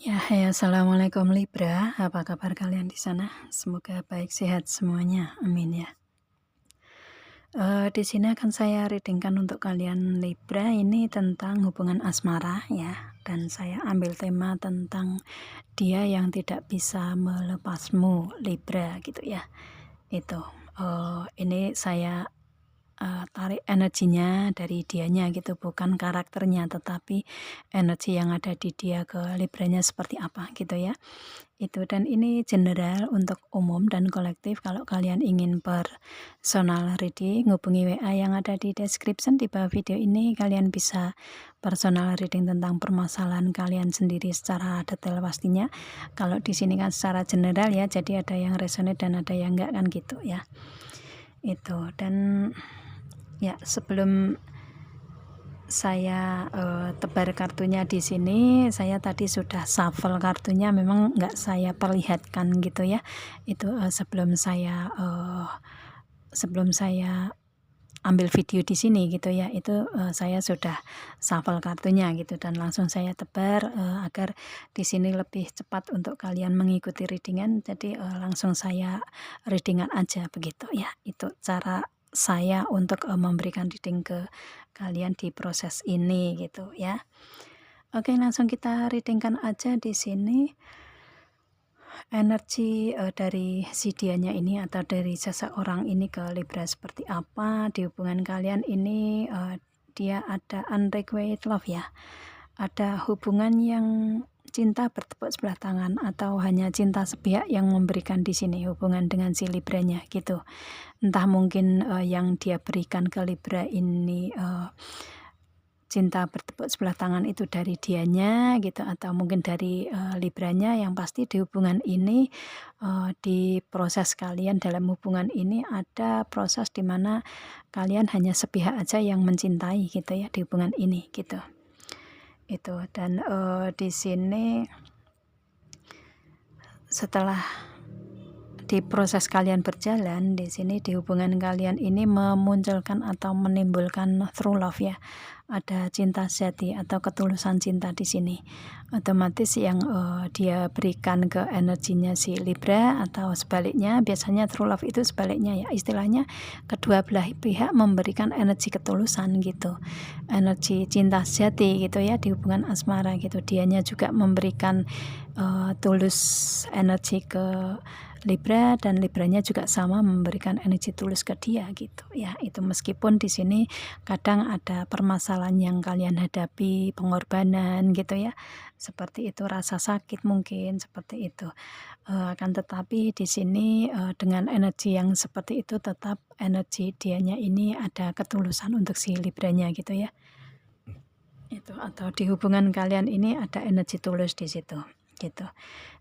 Ya, hai, assalamualaikum Libra. Apa kabar kalian di sana? Semoga baik sehat semuanya. Amin ya. Di sini akan saya readingkan untuk kalian Libra ini tentang hubungan asmara ya. Dan saya ambil tema tentang dia yang tidak bisa melepasmu Libra gitu ya. Itu. Ini saya tarik energinya dari dianya gitu, bukan karakternya, tetapi energi yang ada di dia ke Libranya seperti apa gitu ya. Itu, dan ini general untuk umum dan kolektif. Kalau kalian ingin personal reading, hubungi WA yang ada di description di bawah video ini. Kalian bisa personal reading tentang permasalahan kalian sendiri secara detail pastinya. Kalau di sini kan secara general ya, jadi ada yang resonate dan ada yang enggak kan gitu ya. Itu, dan ya sebelum saya tebar kartunya di sini, saya tadi sudah shuffle kartunya, memang nggak saya perlihatkan gitu ya. Itu sebelum saya ambil video di sini gitu ya, itu saya sudah shuffle kartunya gitu, dan langsung saya tebar agar di sini lebih cepat untuk kalian mengikuti readingan. Jadi langsung saya readingan aja begitu ya. Itu cara saya untuk memberikan reading ke kalian di proses ini gitu ya. Oke, langsung kita readingkan aja di sini. Energi dari si dianya ini atau dari seseorang ini ke Libra seperti apa di hubungan kalian ini. Dia ada unrequited love ya, ada hubungan yang cinta bertepuk sebelah tangan atau hanya cinta sepihak yang memberikan di sini hubungan dengan si Libranya gitu. Entah mungkin yang dia berikan ke Libra ini cinta bertepuk sebelah tangan itu dari dianya gitu, atau mungkin dari Libranya. Yang pasti di hubungan ini, di proses kalian dalam hubungan ini ada proses dimana kalian hanya sepihak aja yang mencintai gitu ya di hubungan ini gitu. Itu, dan di sini setelah di proses kalian berjalan di sini di hubungan kalian ini memunculkan atau menimbulkan true love ya. Ada cinta sejati atau ketulusan cinta di sini. Otomatis yang dia berikan ke energinya si Libra atau sebaliknya, biasanya true love itu sebaliknya ya. Istilahnya kedua belah pihak memberikan energi ketulusan gitu. Energi cinta sejati gitu ya di hubungan asmara gitu. Dianya juga memberikan tulus energi ke Libra, dan Libranya juga sama memberikan energi tulus ke dia gitu ya. Itu meskipun di sini kadang ada permasalahan yang kalian hadapi, pengorbanan gitu ya, seperti itu, rasa sakit mungkin seperti itu. Akan tetapi di sini dengan energi yang seperti itu tetap energi dianya ini ada ketulusan untuk si Libranya gitu ya. Itu, atau di hubungan kalian ini ada energi tulus di situ gitu.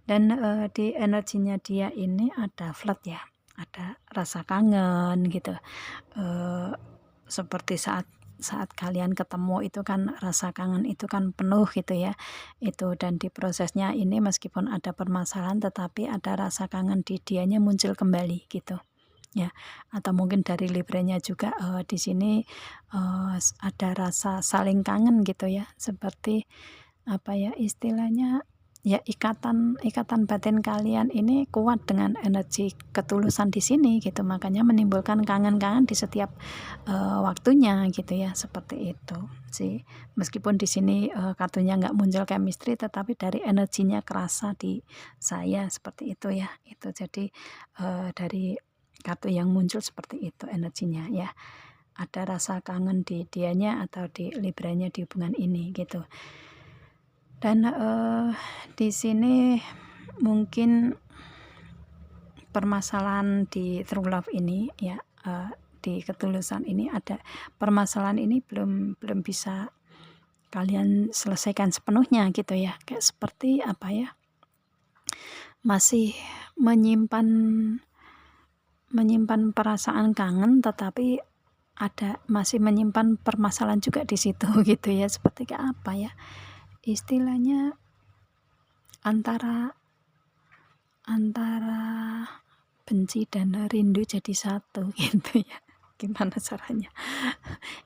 Dan di energinya dia ini ada flirt ya, ada rasa kangen gitu. Seperti saat kalian ketemu itu kan rasa kangen itu kan penuh gitu ya. Itu, dan di prosesnya ini meskipun ada permasalahan tetapi ada rasa kangen di dianya muncul kembali gitu ya. Atau mungkin dari Libranya juga di sini ada rasa saling kangen gitu ya, seperti apa ya istilahnya ya, ikatan batin kalian ini kuat dengan energi ketulusan di sini gitu, makanya menimbulkan kangen-kangen di setiap waktunya gitu ya, seperti itu sih. Meskipun di sini kartunya nggak muncul chemistry, tetapi dari energinya kerasa di saya seperti itu ya. Itu jadi dari kartu yang muncul seperti itu energinya ya. Ada rasa kangen di dianya atau di Libranya di hubungan ini gitu. Dan di sini mungkin permasalahan di true love ini ya, di ketulusan ini ada permasalahan ini belum bisa kalian selesaikan sepenuhnya gitu ya. Kayak seperti apa ya, masih menyimpan perasaan kangen, tetapi masih menyimpan permasalahan juga di situ gitu ya. Seperti kayak apa ya istilahnya, antara benci dan rindu jadi satu gitu ya, gimana caranya.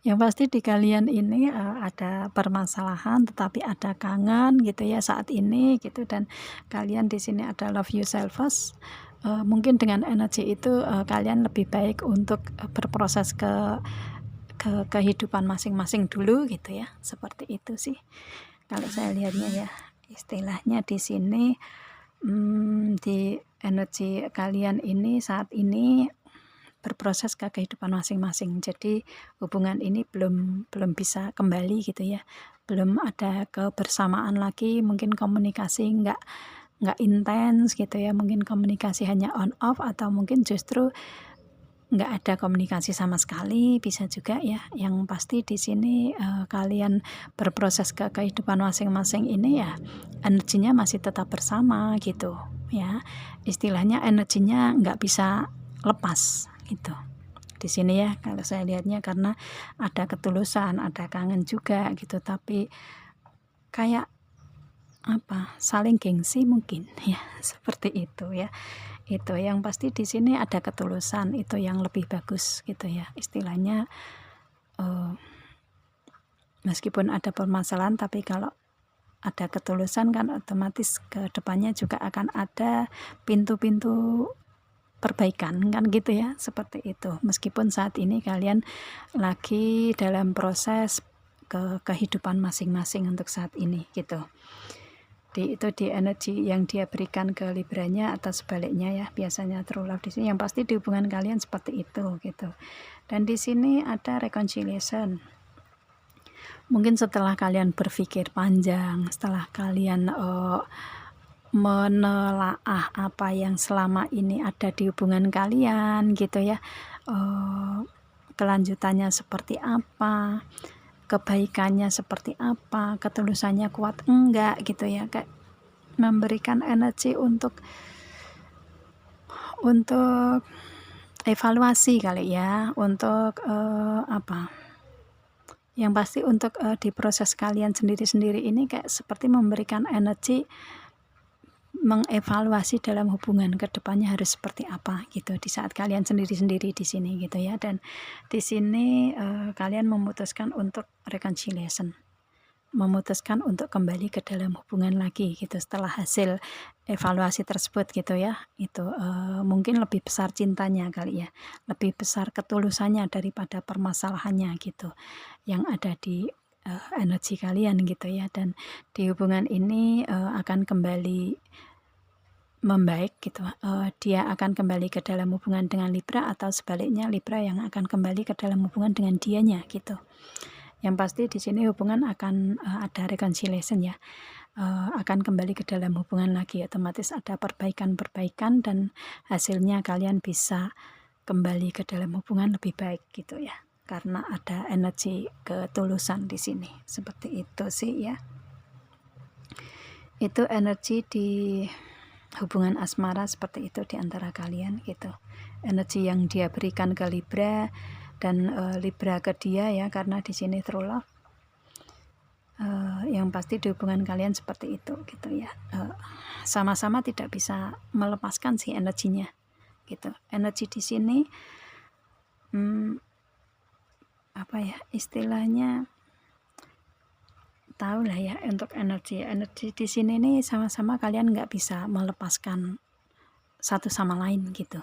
Yang pasti di kalian ini ada permasalahan tetapi ada kangen gitu ya saat ini gitu, dan kalian di sini ada love yourself first. Mungkin dengan energi itu kalian lebih baik untuk berproses ke kehidupan masing-masing dulu gitu ya, seperti itu sih kalau saya lihatnya ya. Istilahnya di sini di energi kalian ini saat ini berproses ke kehidupan masing-masing, jadi hubungan ini belum bisa kembali gitu ya, belum ada kebersamaan lagi, mungkin komunikasi nggak intens gitu ya, mungkin komunikasi hanya on off atau mungkin justru nggak ada komunikasi sama sekali, bisa juga ya. Yang pasti di sini kalian berproses ke kehidupan masing-masing ini ya, energinya masih tetap bersama gitu ya, istilahnya energinya nggak bisa lepas gitu di sini ya kalau saya lihatnya, karena ada ketulusan, ada kangen juga gitu, tapi kayak apa, saling gengsi mungkin ya, seperti itu ya. Itu yang pasti di sini ada ketulusan, itu yang lebih bagus gitu ya, istilahnya meskipun ada permasalahan tapi kalau ada ketulusan kan otomatis ke depannya juga akan ada pintu-pintu perbaikan kan gitu ya, seperti itu. Meskipun saat ini kalian lagi dalam proses ke kehidupan masing-masing untuk saat ini gitu. Itu di energi yang dia berikan ke Libranya atau sebaliknya ya, biasanya true love di sini yang pasti di hubungan kalian seperti itu gitu. Dan di sini ada reconciliation. Mungkin setelah kalian berpikir panjang, setelah kalian menelaah apa yang selama ini ada di hubungan kalian gitu ya, kelanjutannya seperti apa, kebaikannya seperti apa, ketulusannya kuat enggak gitu ya, kayak memberikan energi untuk evaluasi kali ya, untuk apa, yang pasti untuk di proses kalian sendiri-sendiri ini kayak seperti memberikan energi mengevaluasi dalam hubungan ke depannya harus seperti apa gitu di saat kalian sendiri-sendiri di sini gitu ya. Dan di sini kalian memutuskan untuk reconciliation, memutuskan untuk kembali ke dalam hubungan lagi gitu setelah hasil evaluasi tersebut gitu ya. Itu mungkin lebih besar cintanya kali ya, lebih besar ketulusannya daripada permasalahannya gitu yang ada di energi kalian gitu ya. Dan di hubungan ini akan kembali membaik gitu, dia akan kembali ke dalam hubungan dengan Libra atau sebaliknya Libra yang akan kembali ke dalam hubungan dengan dianya gitu. Yang pasti di sini hubungan akan ada reconciliation ya, akan kembali ke dalam hubungan lagi, otomatis ada perbaikan-perbaikan dan hasilnya kalian bisa kembali ke dalam hubungan lebih baik gitu ya, karena ada energi ketulusan di sini, seperti itu sih ya. Itu energi di hubungan asmara seperti itu di antara kalian gitu, energi yang dia berikan ke Libra dan Libra ke dia ya, karena di sini true love. Yang pasti di hubungan kalian seperti itu gitu ya, sama-sama tidak bisa melepaskan sih energinya gitu. Energi di sini apa ya istilahnya, tahu lah ya untuk energi di sini nih, sama-sama kalian nggak bisa melepaskan satu sama lain gitu,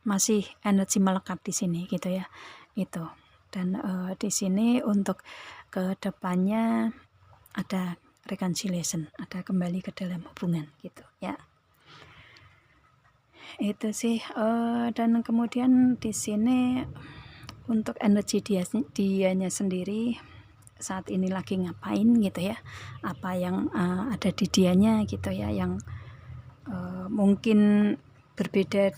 masih energi melekat di sini gitu ya itu. Dan di sini untuk ke depannya ada reconciliation, ada kembali ke dalam hubungan gitu ya. Itu sih dan kemudian di sini untuk energi dianya sendiri saat ini lagi ngapain gitu ya, apa yang ada di dianya gitu ya, yang mungkin berbeda,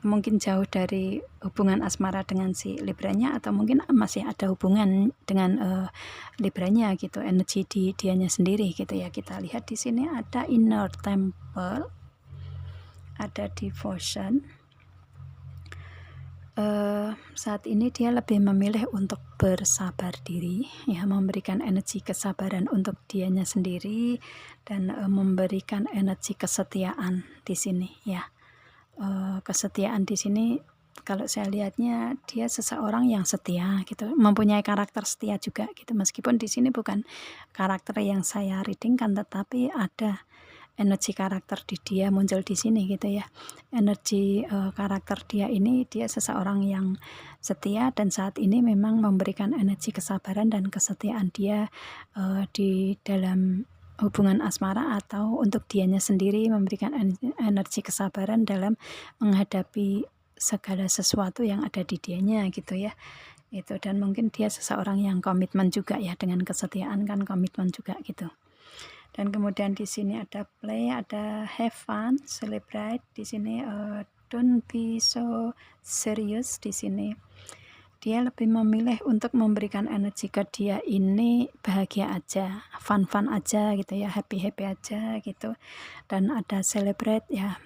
mungkin jauh dari hubungan asmara dengan si Libranya, atau mungkin masih ada hubungan dengan Libranya gitu, energi di dianya sendiri gitu ya. Kita lihat di sini ada inner temple, ada devotion. Saat ini dia lebih memilih untuk bersabar diri ya, memberikan energi kesabaran untuk dianya sendiri, dan memberikan energi kesetiaan di sini ya. Kesetiaan di sini kalau saya lihatnya dia seseorang yang setia gitu, mempunyai karakter setia juga gitu. Meskipun di sini bukan karakter yang saya readingkan, tetapi ada energi karakter di dia muncul di sini gitu ya. Energi karakter dia ini, dia seseorang yang setia dan saat ini memang memberikan energi kesabaran dan kesetiaan dia di dalam hubungan asmara, atau untuk dianya sendiri memberikan energi kesabaran dalam menghadapi segala sesuatu yang ada di dianya gitu ya. Itu, dan mungkin dia seseorang yang komitmen juga ya, dengan kesetiaan kan komitmen juga gitu. Dan kemudian di sini ada play, ada have fun, celebrate. Di sini don't be so serious. Di sini dia lebih memilih untuk memberikan energi ke dia ini bahagia aja, fun aja gitu ya, happy aja gitu. Dan ada celebrate ya,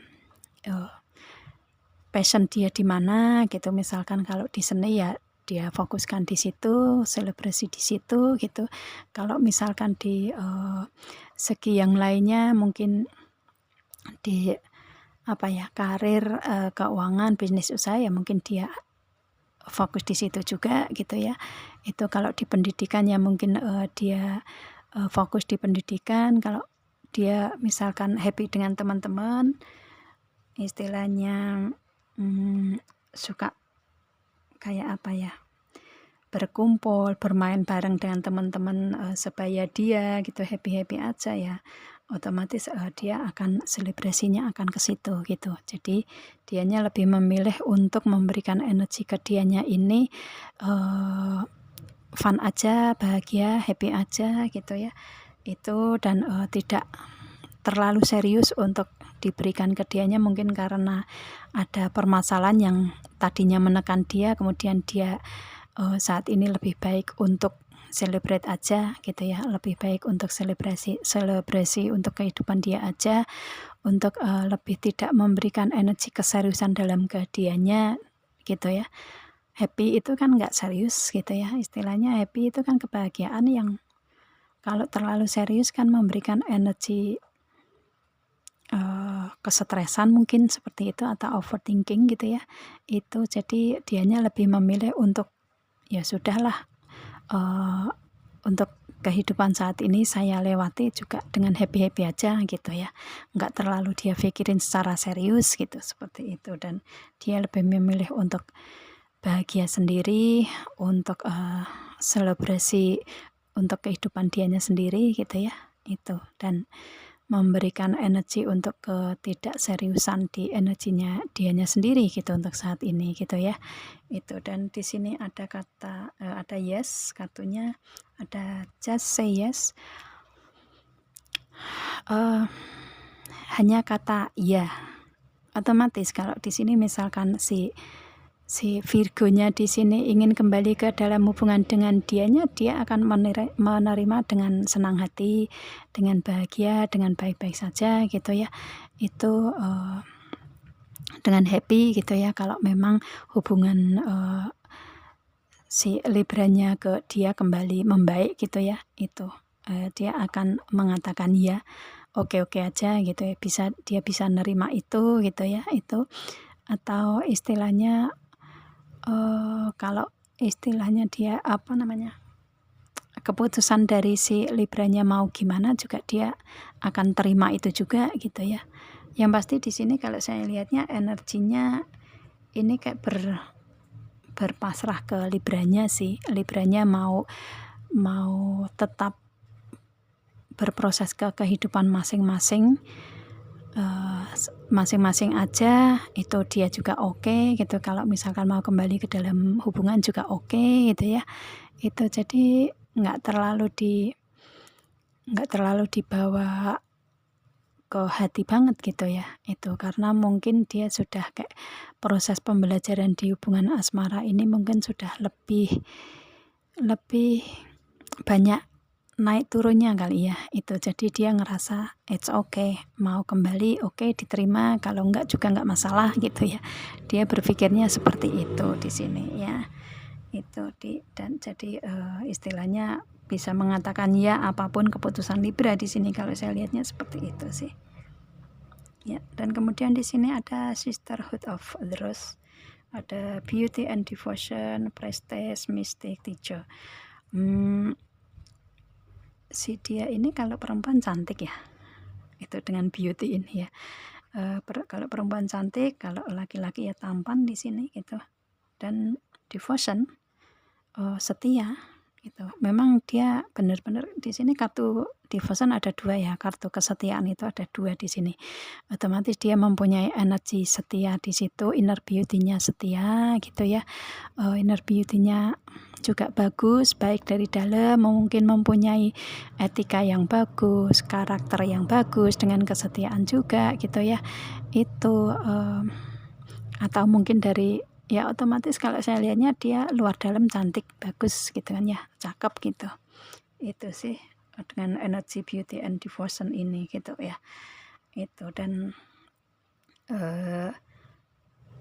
passion dia di mana gitu. Misalkan kalau di seni ya dia fokuskan di situ, selebrasi di situ gitu. Kalau misalkan di segi yang lainnya mungkin di karir, keuangan, bisnis usaha ya mungkin dia fokus di situ juga gitu ya. Itu kalau di pendidikan ya mungkin dia fokus di pendidikan. Kalau dia misalkan happy dengan teman-teman, istilahnya suka kayak berkumpul, bermain bareng dengan teman-teman supaya dia gitu happy aja ya, otomatis dia akan selebrasinya akan ke situ gitu. Jadi dianya lebih memilih untuk memberikan energi ke dianya ini fun aja, bahagia, happy aja gitu ya. Itu, dan tidak terlalu serius untuk diberikan ke dianya, mungkin karena ada permasalahan yang tadinya menekan dia, kemudian dia saat ini lebih baik untuk celebrate aja gitu ya, lebih baik untuk selebrasi untuk kehidupan dia aja, untuk lebih tidak memberikan energi keseriusan dalam kehadiannya gitu ya. Happy itu kan nggak serius gitu ya, istilahnya happy itu kan kebahagiaan yang kalau terlalu serius kan memberikan energi kesetresan mungkin seperti itu, atau overthinking gitu ya. Itu jadi dianya lebih memilih untuk ya sudahlah, untuk kehidupan saat ini saya lewati juga dengan happy aja gitu ya, nggak terlalu dia pikirin secara serius gitu, seperti itu. Dan dia lebih memilih untuk bahagia sendiri, untuk selebrasi untuk kehidupan dianya sendiri gitu ya, itu. Dan memberikan energi untuk ketidakseriusan di energinya dianya sendiri gitu untuk saat ini gitu ya. Itu, dan di sini ada kata ada yes, kartunya ada just say yes. Hanya kata ya. Otomatis kalau di sini misalkan si Virgonya di sini ingin kembali ke dalam hubungan dengan dianya, dia akan menerima dengan senang hati, dengan bahagia, dengan baik-baik saja gitu ya. Itu dengan happy gitu ya, kalau memang hubungan si Libranya ke dia kembali membaik gitu ya. Itu dia akan mengatakan ya, oke aja gitu ya, dia bisa nerima itu gitu ya. Itu, atau istilahnya kalau istilahnya dia keputusan dari si Libranya mau gimana juga dia akan terima itu juga gitu ya. Yang pasti di sini kalau saya lihatnya energinya ini kayak berpasrah ke Libranya sih. Libranya mau tetap berproses ke kehidupan masing-masing aja, itu dia juga oke gitu. Kalau misalkan mau kembali ke dalam hubungan juga oke gitu ya. Itu jadi nggak terlalu dibawa ke hati banget gitu ya. Itu karena mungkin dia sudah kayak proses pembelajaran di hubungan asmara ini mungkin sudah lebih banyak naik turunnya kali ya. Itu jadi dia ngerasa it's okay, mau kembali oke, diterima, kalau enggak juga enggak masalah gitu ya. Dia berpikirnya seperti itu di sini ya. Itu dan jadi istilahnya bisa mengatakan ya apapun keputusan Libra di sini, kalau saya lihatnya seperti itu sih. Ya, dan kemudian di sini ada Sisterhood of the Rose. ada beauty and devotion, prestige, mystic, teacher. Si dia ini kalau perempuan cantik ya, itu dengan beauty ini ya. Kalau perempuan cantik, kalau laki-laki ya tampan di sini gitu. Dan devotion, setia gitu. Memang dia benar-benar di sini kartu devotion ada 2 ya, kartu kesetiaan itu ada 2 di sini. Otomatis dia mempunyai energi setia di situ, inner beauty-nya setia gitu ya. Inner beauty-nya juga bagus, baik dari dalam, mungkin mempunyai etika yang bagus, karakter yang bagus, dengan kesetiaan juga gitu ya. Itu atau mungkin dari ya otomatis kalau saya lihatnya dia luar dalam cantik, bagus gitu kan ya, cakep gitu. Itu sih dengan energy beauty and devotion ini gitu ya. Itu dan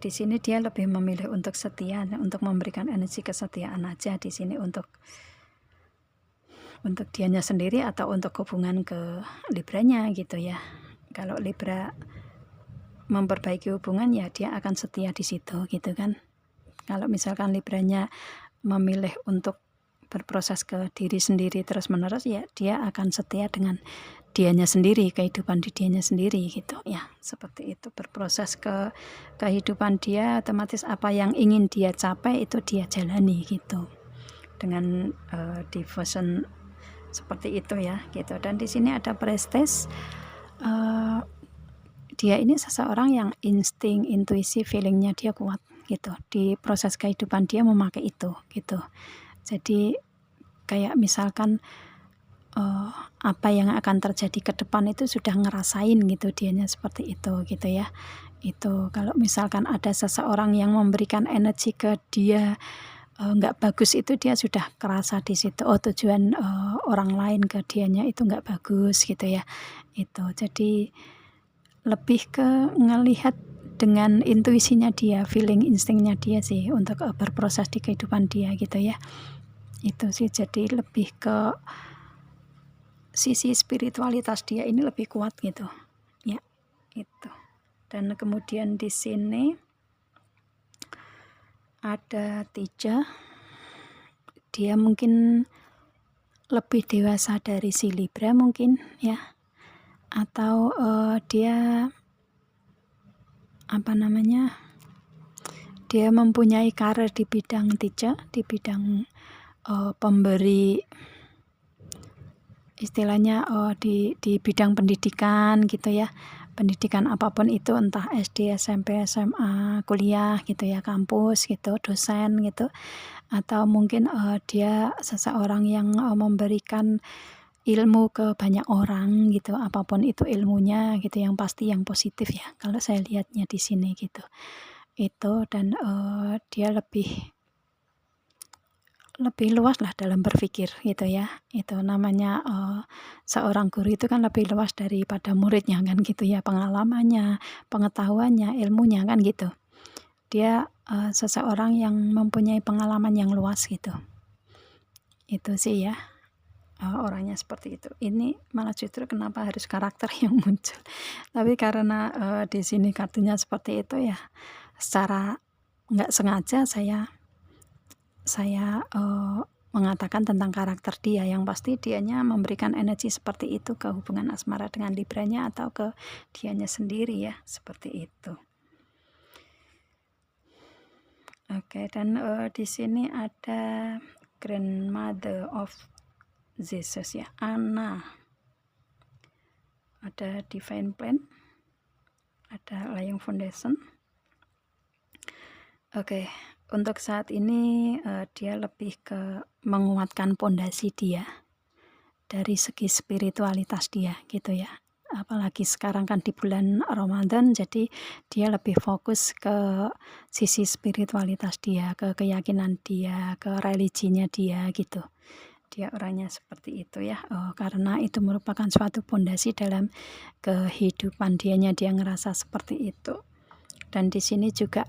di sini dia lebih memilih untuk setia, untuk memberikan energi kesetiaan aja di sini untuk dianya sendiri atau untuk hubungan ke Libranya gitu ya. Kalau Libra memperbaiki hubungan ya dia akan setia di situ gitu kan. Kalau misalkan Libranya memilih untuk berproses ke diri sendiri terus-menerus ya dia akan setia dengan dianya sendiri, kehidupan di dianya sendiri gitu ya. Seperti itu, berproses ke kehidupan dia, otomatis apa yang ingin dia capai itu dia jalani gitu. Dengan devotion seperti itu ya gitu. Dan di sini ada prestige. Dia ini seseorang yang insting, intuisi, feelingnya dia kuat gitu. Di proses kehidupan dia memakai itu gitu. Jadi kayak misalkan apa yang akan terjadi ke depan itu sudah ngerasain gitu, dianya seperti itu gitu ya. Itu kalau misalkan ada seseorang yang memberikan energi ke dia nggak bagus, itu dia sudah kerasa di situ. Tujuan orang lain ke dianya itu nggak bagus gitu ya. Itu jadi lebih ke ngelihat dengan intuisinya dia, feeling, instingnya dia sih untuk berproses di kehidupan dia gitu ya. Itu sih, jadi lebih ke sisi spiritualitas dia ini lebih kuat gitu ya. Itu. Dan kemudian di sini ada 3, dia mungkin lebih dewasa dari si Libra mungkin ya, atau dia dia mempunyai karir di bidang 3, di bidang pemberi, istilahnya di bidang pendidikan gitu ya. Pendidikan apapun itu, entah SD, SMP, SMA, kuliah gitu ya, kampus gitu, dosen gitu. Atau mungkin dia seseorang yang memberikan ilmu ke banyak orang gitu, apapun itu ilmunya gitu, yang pasti yang positif ya kalau saya lihatnya di sini gitu. Itu dan dia lebih luas lah dalam berpikir gitu ya. Itu namanya seorang guru itu kan lebih luas daripada muridnya kan gitu ya, pengalamannya, pengetahuannya, ilmunya kan gitu. Dia seseorang yang mempunyai pengalaman yang luas gitu. Itu sih ya, orangnya seperti itu. Ini malah justru kenapa harus karakter yang muncul. Tapi karena di sini kartunya seperti itu ya, secara nggak sengaja saya mengatakan tentang karakter dia, yang pasti dianya memberikan energi seperti itu ke hubungan asmara dengan Libranya atau ke dianya sendiri ya, seperti itu. Oke, dan di sini ada Grandmother of Jesus ya, Anna. Ada Divine Plan, ada Layung Foundation. Oke. Untuk saat ini dia lebih ke menguatkan pondasi dia dari segi spiritualitas dia gitu ya. Apalagi sekarang kan di bulan Ramadan, jadi dia lebih fokus ke sisi spiritualitas dia, ke keyakinan dia, ke religinya dia gitu. Dia orangnya seperti itu ya, karena itu merupakan suatu pondasi dalam kehidupan dianya, dia ngerasa seperti itu. Dan di sini juga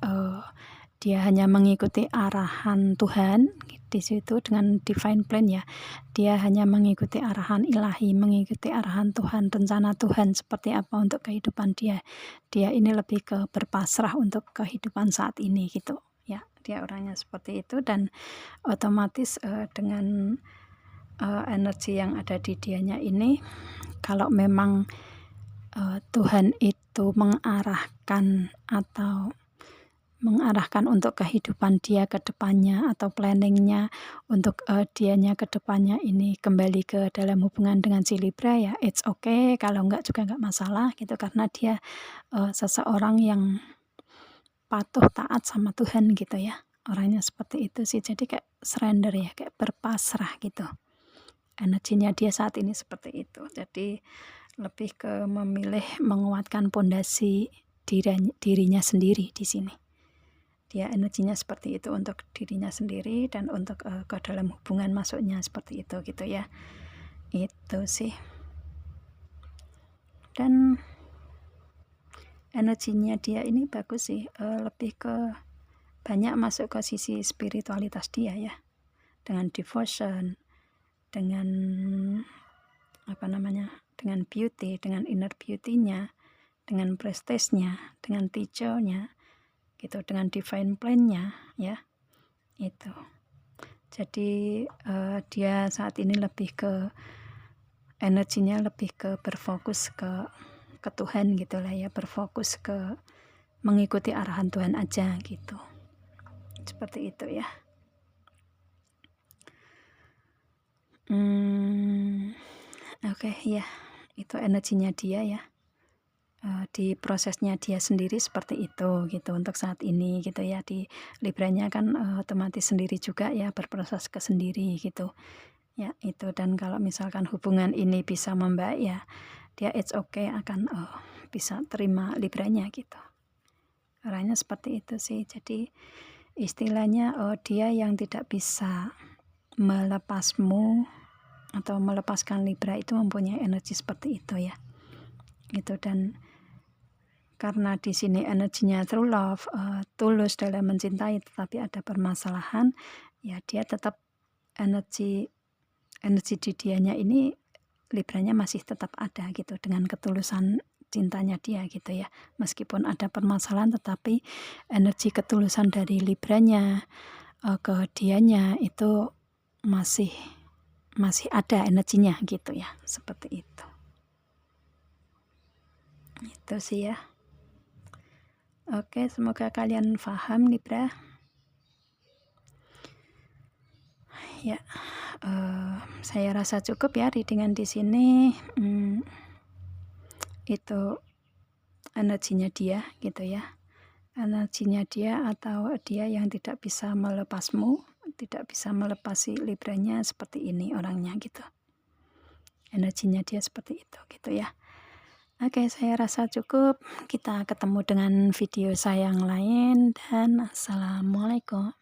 dia hanya mengikuti arahan Tuhan di situ dengan divine plan ya. Dia hanya mengikuti arahan ilahi, mengikuti arahan Tuhan, rencana Tuhan seperti apa untuk kehidupan dia. Dia ini lebih ke berpasrah untuk kehidupan saat ini gitu. dia orangnya seperti itu, dan otomatis dengan energi yang ada di dianya ini, kalau memang Tuhan itu mengarahkan untuk kehidupan dia ke depannya, atau planningnya untuk dianya ke depannya ini kembali ke dalam hubungan dengan si Libra, ya it's okay, kalau enggak juga enggak masalah gitu, karena dia seseorang yang patuh taat sama Tuhan gitu ya, orangnya seperti itu sih. Jadi kayak surrender ya, kayak berpasrah gitu. Energinya dia saat ini seperti itu. Jadi lebih ke memilih menguatkan pondasi dirinya sendiri di sini. Dia energinya seperti itu untuk dirinya sendiri dan untuk ke dalam hubungan masuknya seperti itu gitu ya. Itu sih. Dan energinya dia ini bagus sih, lebih ke banyak masuk ke sisi spiritualitas dia ya. Dengan devotion, dengan dengan beauty, dengan inner beauty-nya, dengan prestige-nya, dengan teacher-nya gitu, dengan divine plan-nya ya. Itu. Jadi dia saat ini lebih ke energinya lebih ke berfokus ke Tuhan gitulah ya, berfokus ke mengikuti arahan Tuhan aja gitu. Seperti itu ya. Oke, ya, itu energinya dia ya. Di prosesnya dia sendiri seperti itu gitu untuk saat ini gitu ya. Di Libranya kan otomatis sendiri juga ya, berproses ke sendiri gitu ya. Itu, dan kalau misalkan hubungan ini bisa membaik ya, dia it's okay akan bisa terima Libranya gitu. Orangnya seperti itu sih. Jadi istilahnya dia yang tidak bisa melepasmu atau melepaskan Libra itu mempunyai energi seperti itu ya. Gitu, dan karena di sini energinya true love, tulus dalam mencintai, tetapi ada permasalahan, ya dia tetap energi di dianya ini, Libranya masih tetap ada gitu, dengan ketulusan cintanya dia gitu ya. Meskipun ada permasalahan, tetapi energi ketulusan dari Libranya ke dianya itu masih ada energinya gitu ya, seperti itu. Itu sih ya. Oke, semoga kalian paham Libra. Ya, saya rasa cukup ya readingan di sini. Itu energinya dia gitu ya. Energinya dia, atau dia yang tidak bisa melepasmu, tidak bisa melepasi Libranya, seperti ini orangnya gitu. Energinya dia seperti itu gitu ya. Oke, saya rasa cukup. Kita ketemu dengan video saya yang lain, dan assalamualaikum.